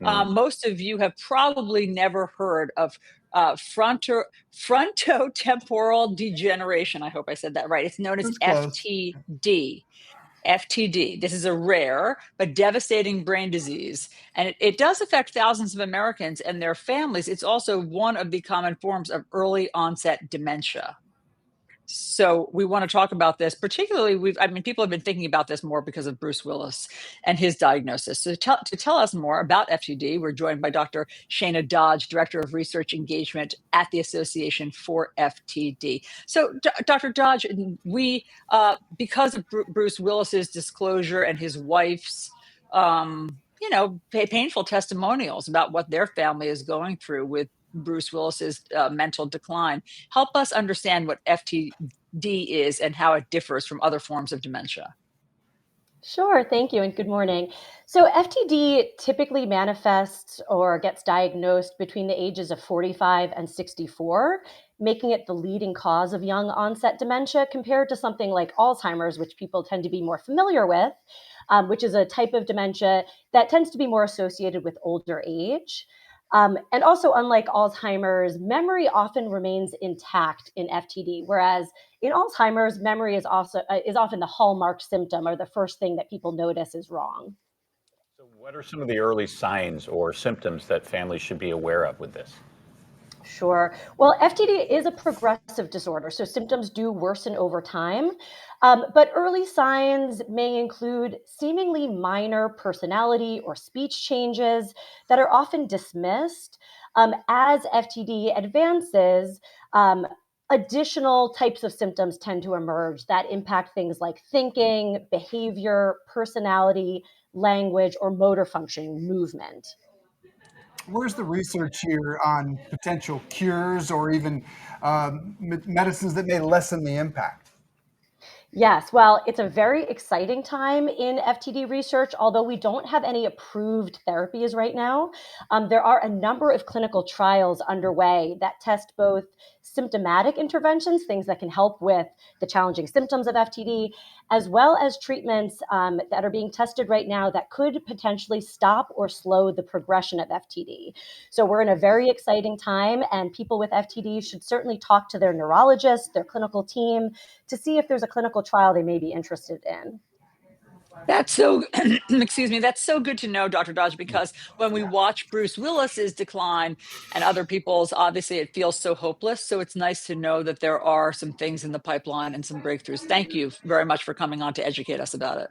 Mm. Most of you have probably never heard of frontotemporal degeneration. I hope I said that right. It's known as That's close. FTD. FTD. This is a rare but devastating brain disease, and it does affect thousands of Americans and their families. It's also one of the common forms of early onset dementia. So we want to talk about this, particularly people have been thinking about this more because of Bruce Willis and his diagnosis. So to tell us more about FTD, we're joined by Dr. Shana Dodge, Director of Research Engagement at the Association for FTD. So Dr. Dodge, because of Bruce Willis's disclosure and his wife's, painful testimonials about what their family is going through with Bruce Willis's mental decline. Help us understand what FTD is and how it differs from other forms of dementia. Sure, thank you, and good morning. So FTD typically manifests or gets diagnosed between the ages of 45 and 64, making it the leading cause of young onset dementia compared to something like Alzheimer's, which people tend to be more familiar with, which is a type of dementia that tends to be more associated with older age. And also, unlike Alzheimer's, memory often remains intact in FTD, whereas in Alzheimer's, memory is often the hallmark symptom or the first thing that people notice is wrong. So what are some of the early signs or symptoms that families should be aware of with this? Sure. Well, FTD is a progressive disorder, so symptoms do worsen over time. But early signs may include seemingly minor personality or speech changes that are often dismissed. As FTD advances, additional types of symptoms tend to emerge that impact things like thinking, behavior, personality, language, or motor function, movement. Where's the research here on potential cures or even medicines that may lessen the impact? Yes, well, it's a very exciting time in FTD research, although we don't have any approved therapies right now. There are a number of clinical trials underway that test both symptomatic interventions, things that can help with the challenging symptoms of FTD, as well as treatments that are being tested right now that could potentially stop or slow the progression of FTD. So we're in a very exciting time, and people with FTD should certainly talk to their neurologist, their clinical team, to see if there's a clinical trial they may be interested in. That's so, excuse me, that's so good to know, Dr. Dodge, because when we watch Bruce Willis's decline and other people's, obviously it feels so hopeless. So it's nice to know that there are some things in the pipeline and some breakthroughs. Thank you very much for coming on to educate us about it.